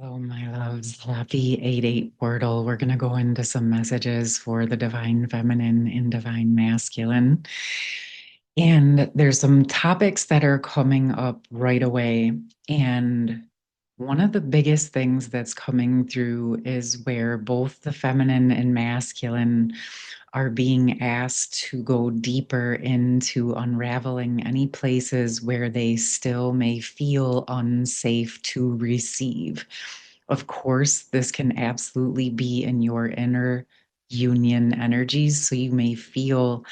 Hello, my loves. Happy 8-8 portal. We're going to go into some messages for the divine feminine and divine masculine. And there's some topics that are coming up right away. And one of the biggest things that's coming through is where both the feminine and masculine are being asked to go deeper into unraveling any places where they still may feel unsafe to receive. Of course, this can absolutely be in your inner union energies. So you may feel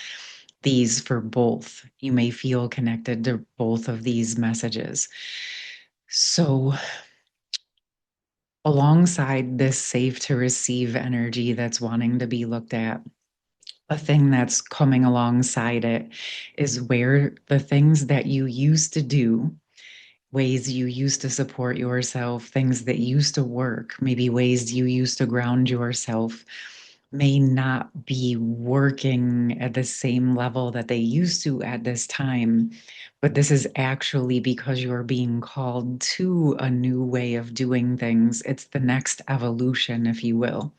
these for both. You may feel connected to both of these messages. So, alongside this safe to receive energy that's wanting to be looked at, a thing that's coming alongside it is where the things that you used to do, ways you used to support yourself, things that used to work, maybe ways you used to ground yourself, may not be working at the same level that they used to at this time. But this is actually because you're being called to a new way of doing things. It's the next evolution, if you will.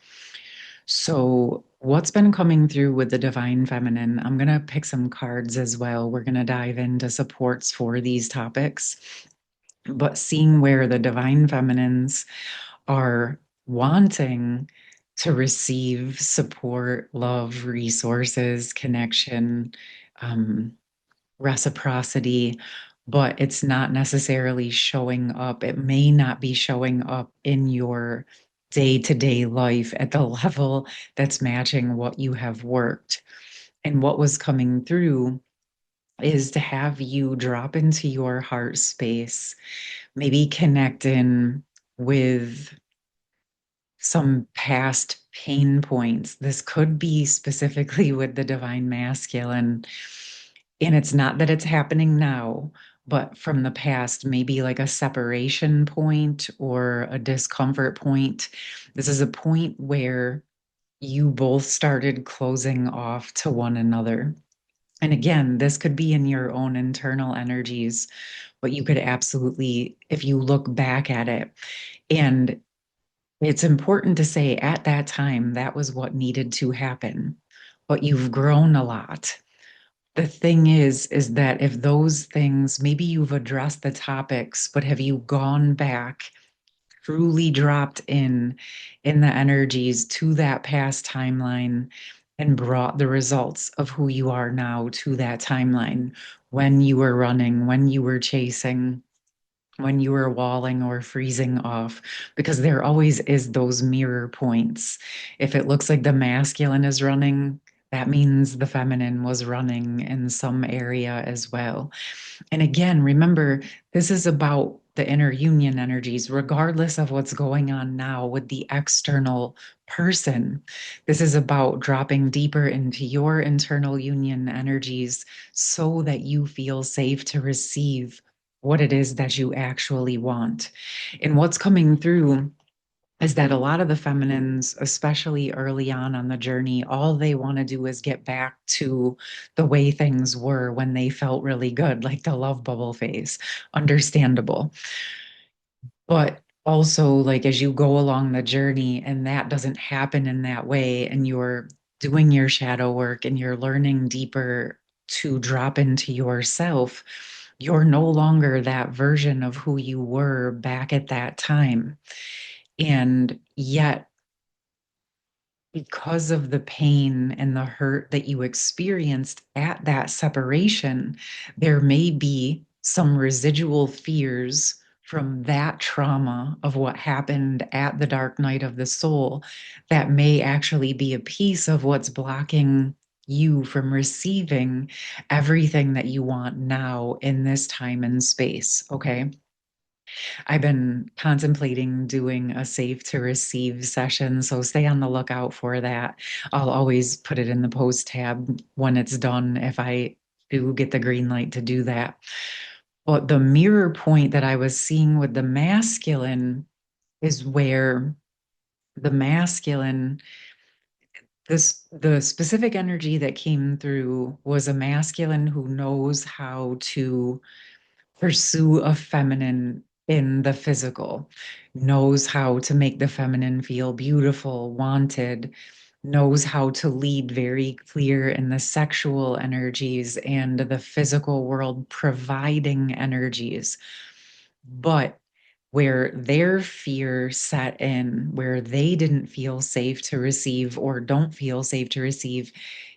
So, what's been coming through with the divine feminine? I'm going to pick some cards as well. We're going to dive into supports for these topics, but seeing where the divine feminines are wanting to receive support, love, resources, connection, um, reciprocity, but it's not necessarily showing up. It may not be showing up in your day to day life at the level that's matching what you have worked. And what was coming through is to have you drop into your heart space, maybe connect in with some past pain points. This could be specifically with the divine masculine. And it's not that it's happening now, but from the past, maybe like a separation point or a discomfort point. This is a point where you both started closing off to one another. And again, this could be in your own internal energies, but you could absolutely, if you look back at it, and it's important to say at that time, that was what needed to happen. But you've grown a lot. The thing is that if those things, maybe you've addressed the topics, but have you gone back, truly dropped in the energies to that past timeline and brought the results of who you are now to that timeline when you were running, when you were chasing, when you were walling or freezing off, because there always is those mirror points. If it looks like the masculine is running, that means the feminine was running in some area as well. And again, remember, this is about the inner union energies, regardless of what's going on now with the external person. This is about dropping deeper into your internal union energies so that you feel safe to receive what it is that you actually want. And what's coming through is that a lot of the feminines, especially early on the journey, all they want to do is get back to the way things were when they felt really good, like the love bubble phase. Understandable. But also, like, as you go along the journey and that doesn't happen in that way, and you're doing your shadow work and you're learning deeper to drop into yourself, you're no longer that version of who you were back at that time. And yet, because of the pain and the hurt that you experienced at that separation, there may be some residual fears from that trauma of what happened at the dark night of the soul that may actually be a piece of what's blocking you from receiving everything that you want now in this time and space. Okay. I've been contemplating doing a safe to receive session, so stay on the lookout for that. I'll always put it in the post tab when it's done if I do get the green light to do that. But the mirror point that I was seeing with the masculine is where the masculine, the specific energy that came through was a masculine who knows how to pursue a feminine in the physical, knows how to make the feminine feel beautiful, wanted, knows how to lead very clear in the sexual energies and the physical world, providing energies. But where their fear set in, where they didn't feel safe to receive or don't feel safe to receive,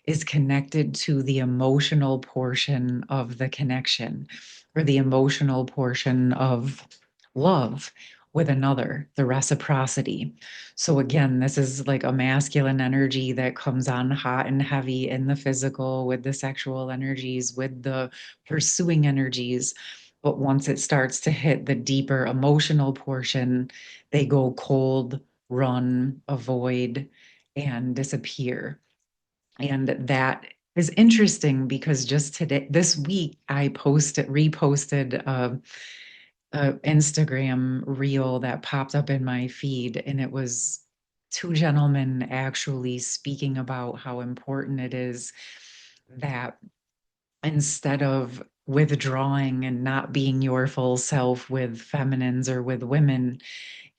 is connected to the emotional portion of the connection or the emotional portion of love with another, the reciprocity. So, again, this is like a masculine energy that comes on hot and heavy in the physical with the sexual energies, with the pursuing energies. But once it starts to hit the deeper emotional portion, they go cold, run, avoid, and disappear. And that is interesting because just today, this week, I reposted a Instagram reel that popped up in my feed, and it was two gentlemen actually speaking about how important it is that instead of withdrawing and not being your full self with feminines or with women,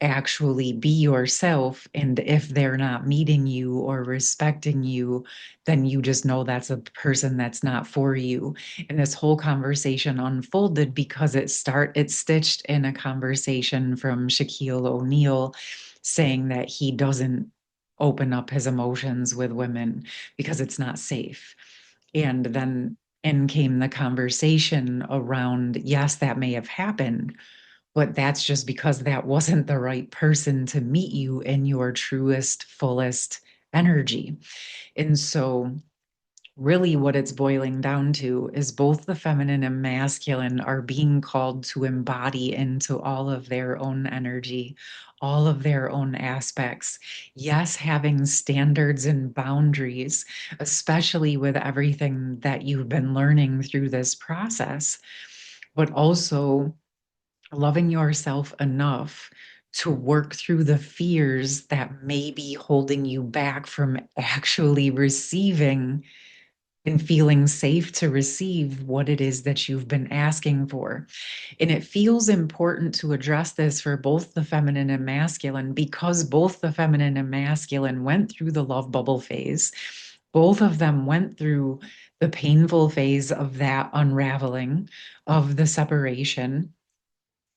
actually be yourself. And if they're not meeting you or respecting you, then you just know that's a person that's not for you. And this whole conversation unfolded because it stitched in a conversation from Shaquille O'Neal saying that he doesn't open up his emotions with women because it's not safe. And then in came the conversation around, yes, that may have happened, but that's just because that wasn't the right person to meet you in your truest, fullest energy. And so, really, what it's boiling down to is both the feminine and masculine are being called to embody into all of their own energy, all of their own aspects. Yes, having standards and boundaries, especially with everything that you've been learning through this process, but also loving yourself enough to work through the fears that may be holding you back from actually receiving and feeling safe to receive what it is that you've been asking for. And it feels important to address this for both the feminine and masculine because both the feminine and masculine went through the love bubble phase. Both of them went through the painful phase of that unraveling of the separation,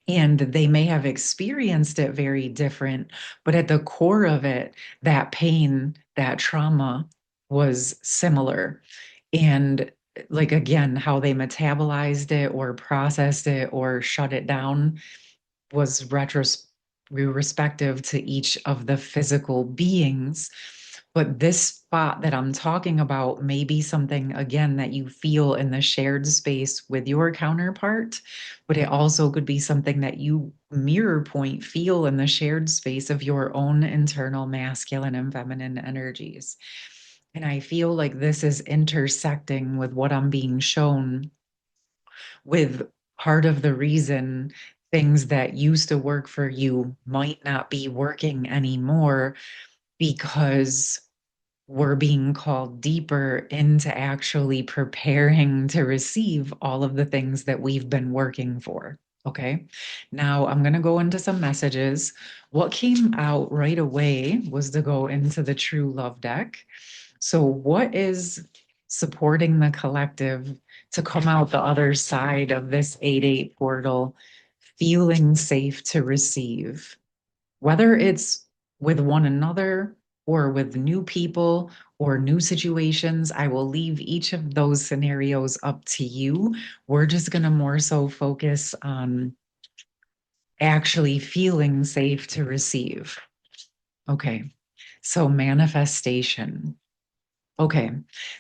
and they may have experienced it very different, but at the core of it, that pain, that trauma was similar. And like again, how they metabolized it or processed it or shut it down was respective to each of the physical beings. But this spot that I'm talking about may be something, again, that you feel in the shared space with your counterpart, but it also could be something that you mirror point feel in the shared space of your own internal masculine and feminine energies. And I feel like this is intersecting with what I'm being shown with part of the reason things that used to work for you might not be working anymore because we're being called deeper into actually preparing to receive all of the things that we've been working for. Okay. Now I'm going to go into some messages. What came out right away was to go into the true love deck. So, what is supporting the collective to come out the other side of this 8-8 portal, feeling safe to receive? Whether it's with one another or with new people or new situations, I will leave each of those scenarios up to you. We're just going to more so focus on actually feeling safe to receive. Okay, so manifestation. Okay,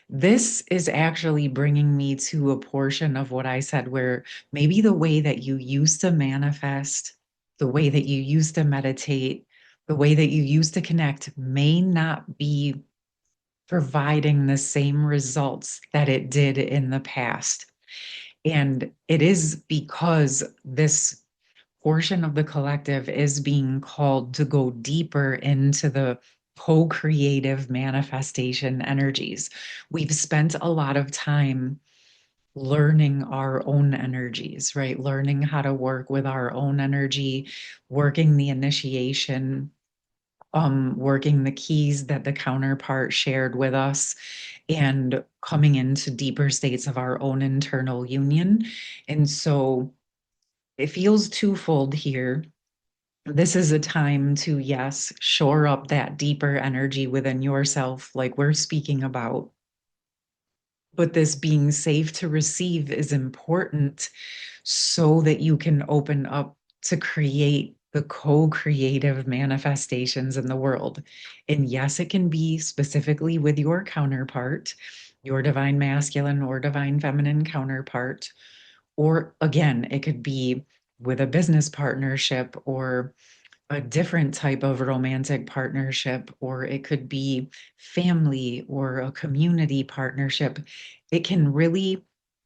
this is actually bringing me to a portion of what I said where maybe the way that you used to manifest, the way that you used to meditate, the way that you used to connect may not be providing the same results that it did in the past. And it is because this portion of the collective is being called to go deeper into the co creative manifestation energies. We've spent a lot of time learning our own energies, right? Learning how to work with our own energy, working the initiation, working the keys that the counterpart shared with us, and coming into deeper states of our own internal union. And so it feels twofold here. This is a time to, yes, shore up that deeper energy within yourself, like we're speaking about. But this being safe to receive is important so that you can open up to create the co-creative manifestations in the world. And yes, it can be specifically with your counterpart, your divine masculine or divine feminine counterpart. Or again, it could be with a business partnership or a different type of romantic partnership, or it could be family or a community partnership. It can really,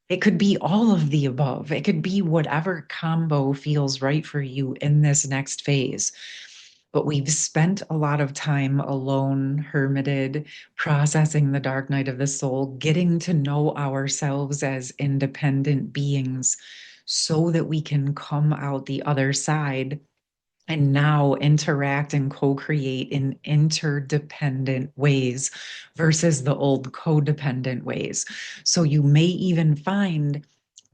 it could be all of the above. It could be whatever combo feels right for you in this next phase. But we've spent a lot of time alone, hermited, processing the dark night of the soul, getting to know ourselves as independent beings so that we can come out the other side and now interact and co-create in interdependent ways versus the old codependent ways. So you may even find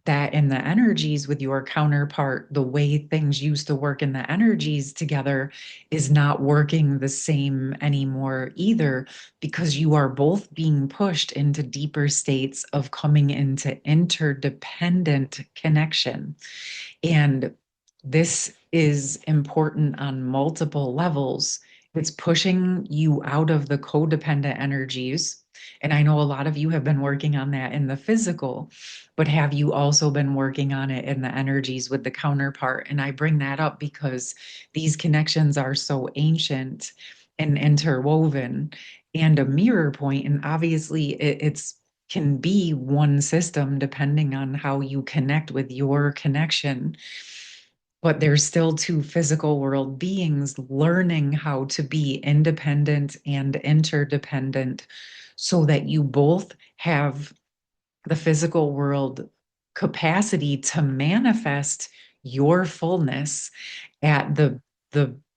that in the energies with your counterpart, the way things used to work in the energies together is not working the same anymore either, because you are both being pushed into deeper states of coming into interdependent connection. And this is important on multiple levels. It's pushing you out of the codependent energies. And I know a lot of you have been working on that in the physical, but have you also been working on it in the energies with the counterpart? And I bring that up because these connections are so ancient and interwoven and a mirror point. And obviously, it's can be one system depending on how you connect with your connection, but there's still two physical world beings learning how to be independent and interdependent so that you both have the physical world capacity to manifest your fullness at the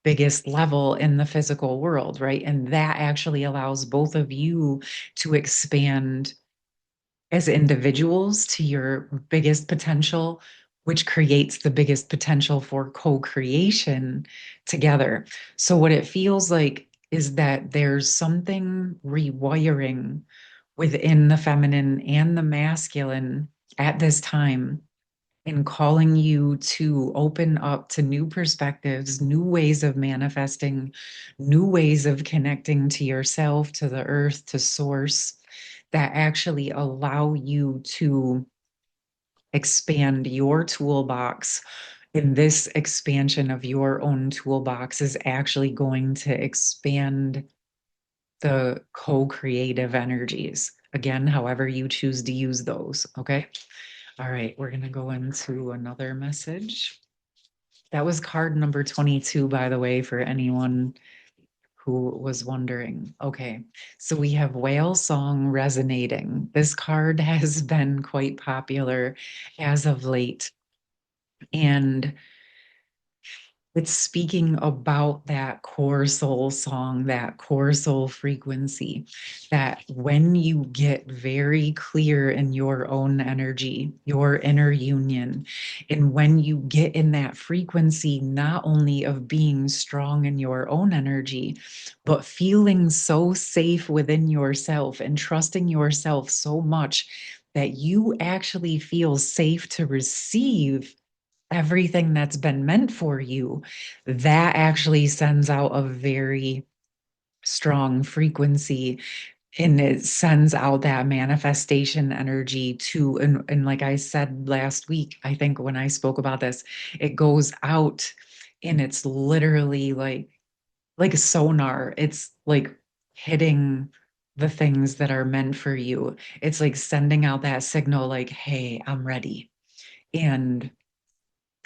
biggest level in the physical world, right? And that actually allows both of you to expand as individuals to your biggest potential, which creates the biggest potential for co-creation together. So what it feels like is that there's something rewiring within the feminine and the masculine at this time in calling you to open up to new perspectives, new ways of manifesting, new ways of connecting to yourself, to the earth, to source, that actually allow you to expand your toolbox. And this expansion of your own toolbox is actually going to expand the co-creative energies. Again, however you choose to use those. Okay. All right. We're going to go into another message. That was card number 22, by the way, for anyone who was wondering. Okay, so we have Whale Song Resonating. This card has been quite popular as of late. And it's speaking about that core soul song, that core soul frequency, that when you get very clear in your own energy, your inner union, and when you get in that frequency, not only of being strong in your own energy, but feeling so safe within yourself and trusting yourself so much that you actually feel safe to receive everything that's been meant for you, that actually sends out a very strong frequency, and it sends out that manifestation energy to, and like I said last week, I think when I spoke about this, it goes out and it's literally like a sonar. It's like hitting the things that are meant for you. It's like sending out that signal like, hey, I'm ready. And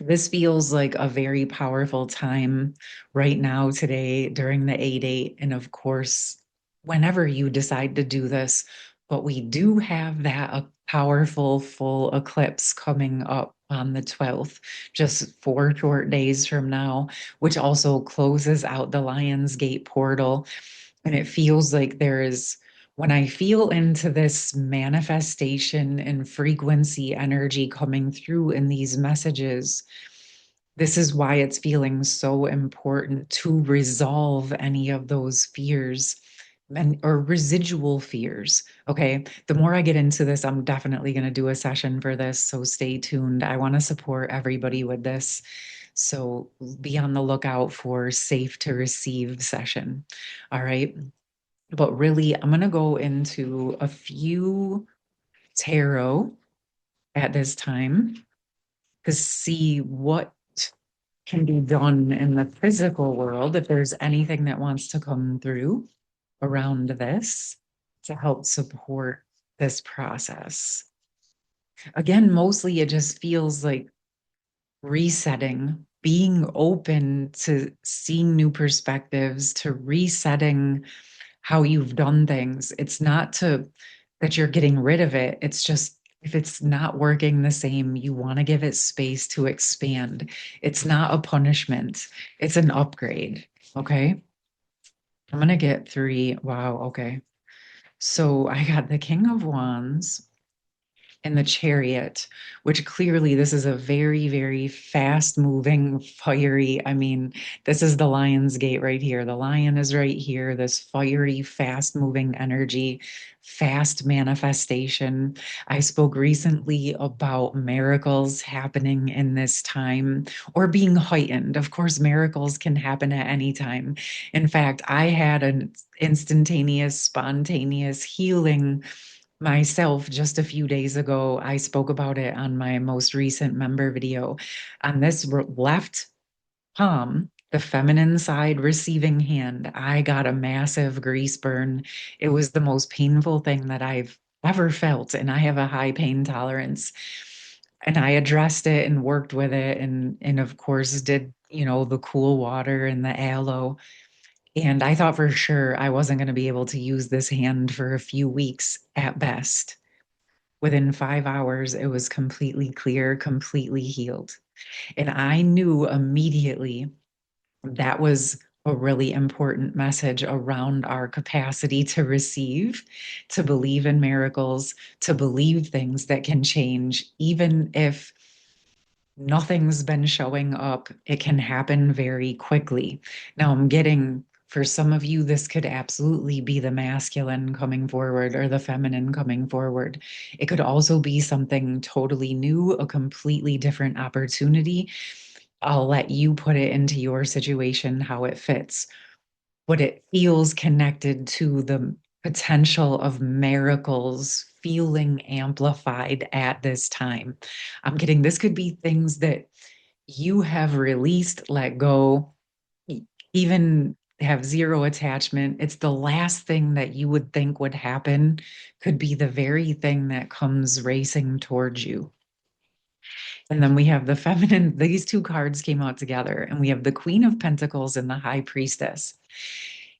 this feels like a very powerful time right now, today, during the 8-8. And of course, whenever you decide to do this, but we do have that powerful full eclipse coming up on the 12th, just 4 short days from now, which also closes out the Lion's Gate portal. And it feels like there is, when I feel into this manifestation and frequency energy coming through in these messages, this is why it's feeling so important to resolve any of those fears and or residual fears. Okay. The more I get into this, I'm definitely going to do a session for this. So stay tuned. I want to support everybody with this. So be on the lookout for safe to receive session. All right. But really, I'm going to go into a few tarot at this time to see what can be done in the physical world, if there's anything that wants to come through around this to help support this process. Again, mostly it just feels like resetting, being open to seeing new perspectives, to resetting how you've done things. It's not to that you're getting rid of it. It's just if it's not working the same, you want to give it space to expand. It's not a punishment, it's an upgrade. Okay. I'm going to get three. Wow. Okay. So I got the King of Wands and the Chariot, which clearly this is a very, very fast moving, fiery. I mean, this is the Lion's Gate right here. The lion is right here, this fiery, fast moving energy, fast manifestation. I spoke recently about miracles happening in this time or being heightened. Of course, miracles can happen at any time. In fact, I had an instantaneous, spontaneous healing myself just a few days ago. I spoke about it on my most recent member video. On this left palm, the feminine side receiving hand, I got a massive grease burn. It was the most painful thing that I've ever felt, and I have a high pain tolerance. And I addressed it and worked with it, and of course did, the cool water and the aloe. And I thought for sure I wasn't going to be able to use this hand for a few weeks at best. Within 5 hours, it was completely clear, completely healed. And I knew immediately that was a really important message around our capacity to receive, to believe in miracles, to believe things that can change, even if nothing's been showing up. It can happen very quickly. Now, I'm getting, for some of you, this could absolutely be the masculine coming forward or the feminine coming forward. It could also be something totally new, a completely different opportunity. I'll let you put it into your situation how it fits, but it feels connected to the potential of miracles feeling amplified at this time. I'm getting this could be things that you have released, let go, even have zero attachment. It's the last thing that you would think would happen, could be the very thing that comes racing towards you. And then we have the feminine, these two cards came out together, and we have the Queen of Pentacles and the High Priestess.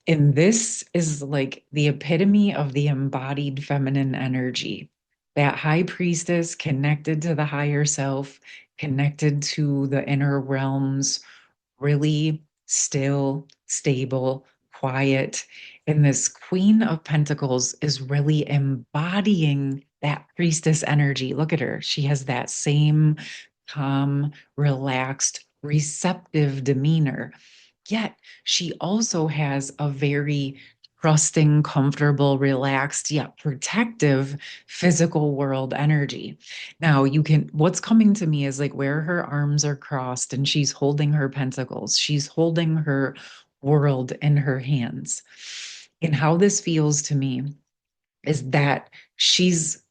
And this is like the epitome of the embodied feminine energy. That high priestess connected to the higher self, connected to the inner realms, really still, stable, quiet. And this Queen of Pentacles is really embodying that priestess energy. Look at her. She has that same calm, relaxed, receptive demeanor. Yet she also has a very trusting, comfortable, relaxed, yet protective physical world energy. Now, what's coming to me is like where her arms are crossed and she's holding her pentacles, she's holding her world in her hands. And how this feels to me is that she's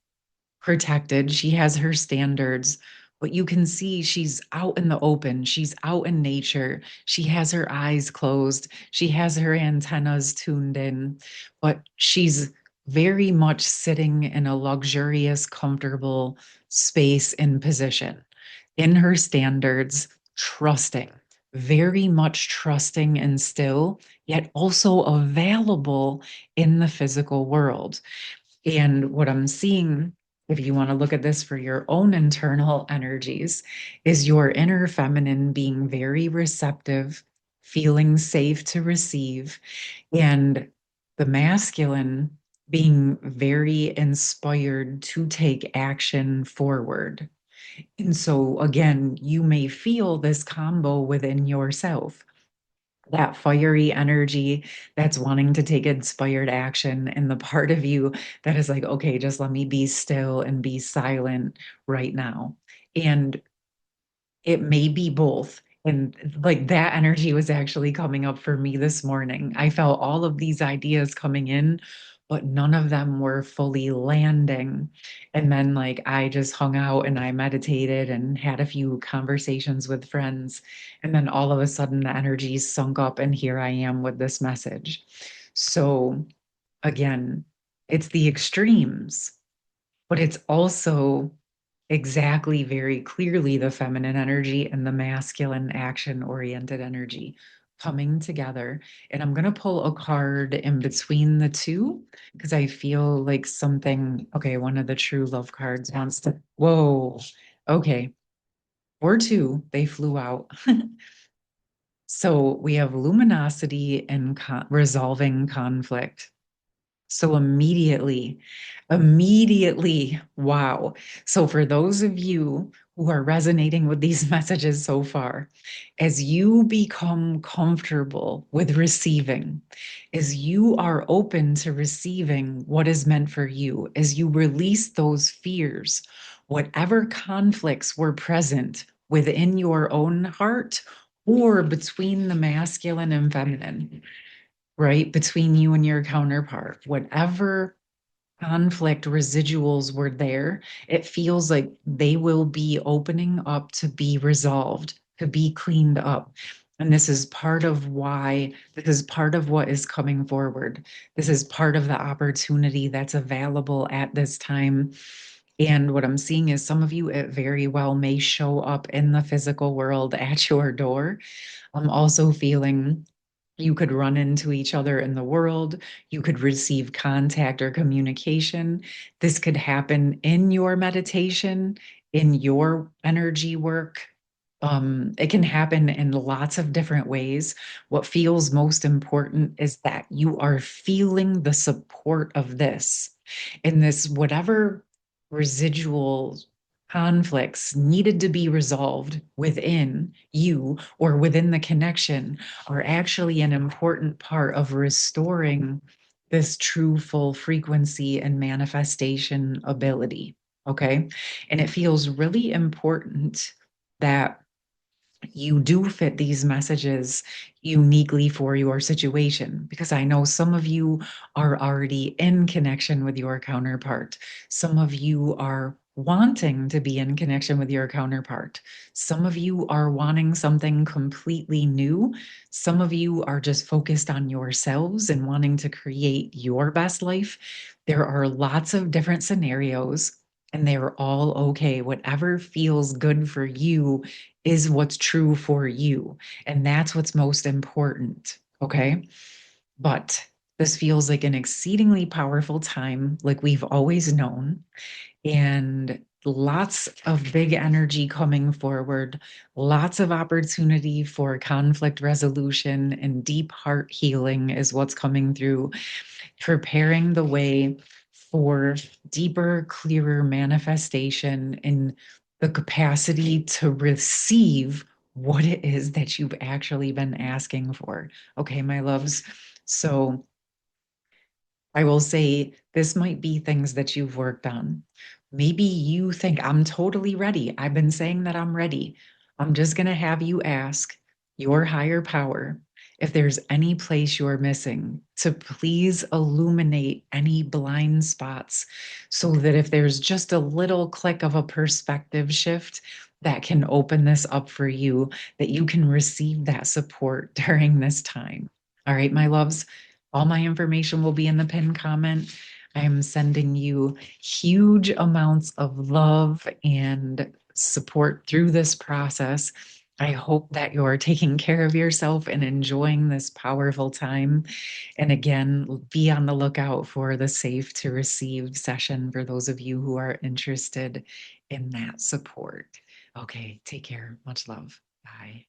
protected. She has her standards, but you can see she's out in the open. She's out in nature. She has her eyes closed. She has her antennas tuned in, but she's very much sitting in a luxurious, comfortable space and position in her standards, trusting, very much trusting and still, yet also available in the physical world. And what I'm seeing, if you want to look at this for your own internal energies, is your inner feminine being very receptive, feeling safe to receive, and the masculine being very inspired to take action forward. And so, again, you may feel this combo within yourself, that fiery energy that's wanting to take inspired action, and the part of you that is like, okay, just let me be still and be silent right now. And it may be both. And like that energy was actually coming up for me this morning. I felt all of these ideas coming in, but none of them were fully landing. And then, like, I just hung out and I meditated and had a few conversations with friends. And then all of a sudden, the energy sunk up, and here I am with this message. So, again, it's the extremes, but it's also exactly very clearly the feminine energy and the masculine action oriented energy coming together. And I'm going to pull a card in between the two because I feel like something, okay, one of the true love cards wants to, whoa, okay, or two, they flew out. So we have luminosity and resolving conflict. So immediately, wow. So for those of you who are resonating with these messages so far, as you become comfortable with receiving, as you are open to receiving what is meant for you, as you release those fears, whatever conflicts were present within your own heart or between the masculine and feminine, right? Between you and your counterpart, whatever conflict residuals were there, it feels like they will be opening up to be resolved, to be cleaned up. And this is part of why, this is part of what is coming forward. This is part of the opportunity that's available at this time. And what I'm seeing is some of you, it very well may show up in the physical world at your door. I'm also feeling you could run into each other in the world. You could receive contact or communication. This could happen in your meditation, in your energy work. It can happen in lots of different ways. What feels most important is that you are feeling the support of this, in this, whatever residual conflicts needed to be resolved within you or within the connection are actually an important part of restoring this true full frequency and manifestation ability. Okay. And it feels really important that you do fit these messages uniquely for your situation, because I know some of you are already in connection with your counterpart. Some of you are wanting to be in connection with your counterpart. Some of you are wanting something completely new. Some of you are just focused on yourselves and wanting to create your best life. There are lots of different scenarios, and they're all okay. Whatever feels good for you is what's true for you. And that's what's most important. Okay. But this feels like an exceedingly powerful time, like we've always known, and lots of big energy coming forward, lots of opportunity for conflict resolution and deep heart healing is what's coming through, preparing the way for deeper, clearer manifestation in the capacity to receive what it is that you've actually been asking for. Okay, my loves. So I will say this might be things that you've worked on. Maybe you think, I'm totally ready. I've been saying that I'm ready. I'm just going to have you ask your higher power if there's any place you're missing, to please illuminate any blind spots, so that if there's just a little click of a perspective shift that can open this up for you, that you can receive that support during this time. All right, my loves. All my information will be in the pinned comment. I am sending you huge amounts of love and support through this process. I hope that you're taking care of yourself and enjoying this powerful time. And again, be on the lookout for the Safe to Receive session for those of you who are interested in that support. Okay, take care. Much love. Bye.